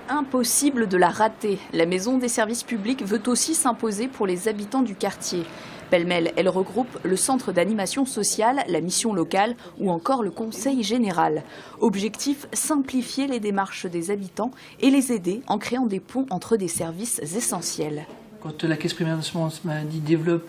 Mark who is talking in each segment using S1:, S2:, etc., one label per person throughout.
S1: Impossible de la rater. La maison des services publics veut aussi s'imposer pour les habitants du quartier. Pêle-mêle, elle regroupe le centre d'animation sociale, la mission locale ou encore le conseil général. Objectif, simplifier les démarches des habitants et les aider en créant des ponts entre des services essentiels.
S2: Quand la Caisse primaire d'assurance maladie développe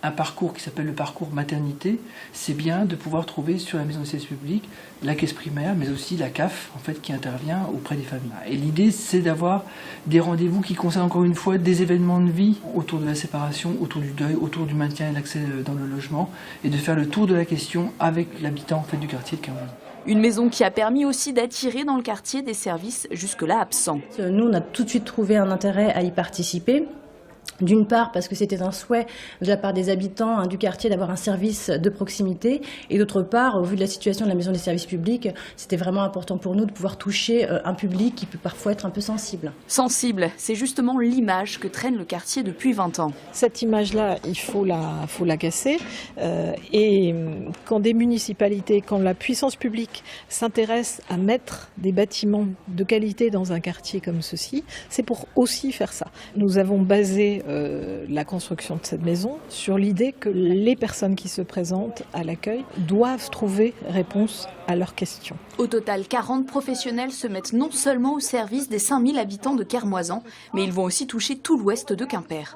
S2: un parcours qui s'appelle le parcours maternité, c'est bien de pouvoir trouver sur la maison des services publics la caisse primaire, mais aussi la CAF en fait, qui intervient auprès des familles. Et l'idée, c'est d'avoir des rendez-vous qui concernent encore une fois des événements de vie autour de la séparation, autour du deuil, autour du maintien et l'accès dans le logement, et de faire le tour de la question avec l'habitant en fait, du quartier de Carmouy.
S1: Une maison qui a permis aussi d'attirer dans le quartier des services jusque-là absents.
S3: Nous, on a tout de suite trouvé un intérêt à y participer. D'une part parce que c'était un souhait de la part des habitants du quartier d'avoir un service de proximité et d'autre part, au vu de la situation de la maison des services publics, c'était vraiment important pour nous de pouvoir toucher un public qui peut parfois être un peu sensible.
S1: Sensible, c'est justement l'image que traîne le quartier depuis 20 ans.
S4: Cette image-là, il faut la casser et quand des municipalités, quand la puissance publique s'intéresse à mettre des bâtiments de qualité dans un quartier comme ceci, c'est pour aussi faire ça. Nous avons basé la construction de cette maison sur l'idée que les personnes qui se présentent à l'accueil doivent trouver réponse à leurs questions.
S1: Au total, 40 professionnels se mettent non seulement au service des 5000 habitants de Kermoisan, mais ils vont aussi toucher tout l'ouest de Quimper.